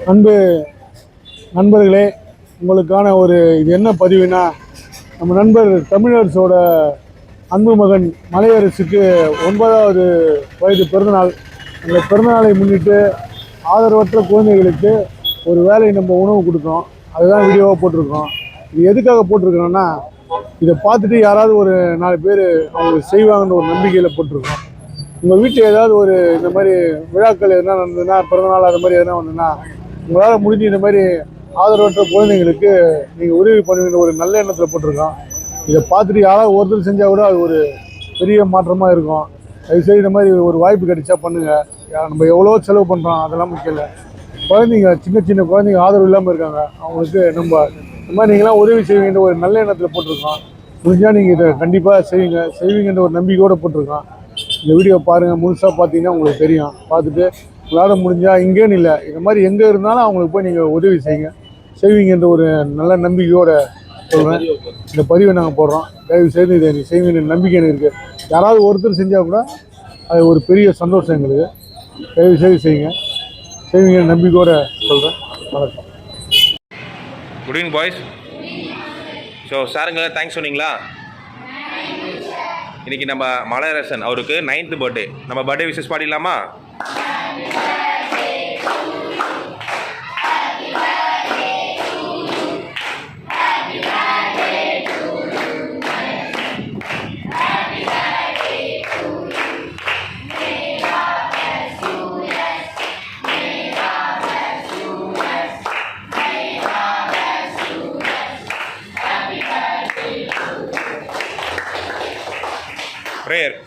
அன்பு நண்பர்களே, உங்களுக்கான ஒரு இது என்ன பதிவுனா, நம்ம நண்பர் தமிழரசோட அன்பு மகன் மலையரசுக்கு 9வது வயது பிறந்தநாள். அந்த பிறந்தநாளை முன்னிட்டு ஆதரவற்ற குழந்தைகளுக்கு ஒரு வேளை நம்ம உணவு கொடுத்தோம். அதுதான் வீடியோவாக போட்டிருக்கோம். இது எதுக்காக போட்டிருக்கோன்னா, இதை பார்த்துட்டு யாராவது ஒரு 4 பேர் அவங்களுக்கு செய்வாங்கன்ற ஒரு நம்பிக்கையில் போட்டிருக்கோம். உங்கள் வீட்டில் ஏதாவது ஒரு இந்த மாதிரி விழாக்கள் எதனா நடந்ததுன்னா, பிறந்தநாள் அது மாதிரி எதனா வந்ததுன்னா, உங்களால் முடிஞ்ச இந்த மாதிரி ஆதரவற்ற குழந்தைங்களுக்கு நீங்கள் உதவி பண்ணுவீங்க ஒரு நல்ல எண்ணத்தில் போட்டிருக்கோம். இதை பார்த்துட்டு யாராவது ஒருத்தர் செஞ்சால் கூட அது ஒரு பெரிய மாற்றமாக இருக்கும். தயவுசெய்து இந்த மாதிரி ஒரு வாய்ப்பு கிடைச்சா பண்ணுங்கள். நம்ம எவ்வளோ செலவு பண்ணுறோம் அதெல்லாம் முக்கியம் இல்லை. குழந்தைங்க சின்ன சின்ன குழந்தைங்க ஆதரவு இல்லாமல் இருக்காங்க. அவங்களுக்கு நம்ம இந்த மாதிரி நீங்களாம் உதவி செய்வீங்கன்ற ஒரு நல்ல எண்ணத்தில் போட்டிருக்கோம். முடிஞ்சால் நீங்கள் இதை கண்டிப்பாக செய்வீங்கன்ற ஒரு நம்பிக்கையோடு போட்டிருக்கோம். இந்த வீடியோ பாருங்கள், முழுசாக பார்த்தீங்கன்னா உங்களுக்கு தெரியும். பார்த்துட்டு உங்களால் முடிஞ்சால் இங்கேன்னு இல்லை, இந்த மாதிரி எங்கே இருந்தாலும் அவங்களுக்கு போய் நீங்கள் உதவி செய்வீங்கன்ற ஒரு நல்ல நம்பிக்கையோடு சொல்கிறேன். இந்த பதிவை நாங்கள் போடுறோம். தயவு செய்து இதை நீ செய்வீங்க நம்பிக்கை எனக்கு இருக்குது. யாராவது ஒருத்தர் செஞ்சால் கூட அது ஒரு பெரிய சந்தோஷம் எங்களுக்கு. தயவு செய்து செய்வீங்க நம்பிக்கையோடு சொல்கிறேன். வணக்கம். Good evening boys. ஸோ சாருங்களா தேங்க்ஸ் சொன்னீங்களா? இன்றைக்கி நம்ம மலையரசன் அவருக்கு 9th பர்த்டே. நம்ம பர்த்டே விஷஸ் பாடிடலாமா? ப்ரேயர்.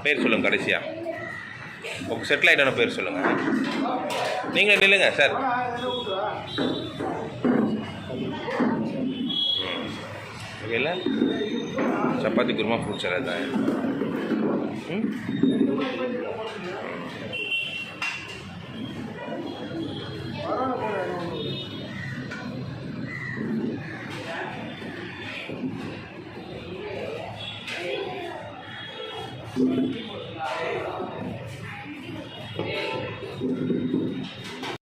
பேர் சொல்லுங்கள். கடைசியாக உங்கள் செட்டில் ஆகிட்டான பேர் சொல்லுங்கள். நீங்களே நில்லுங்க சார். ஓகேல, சப்பாத்தி குருமா ஃப்ரூட் சலாட் தான்.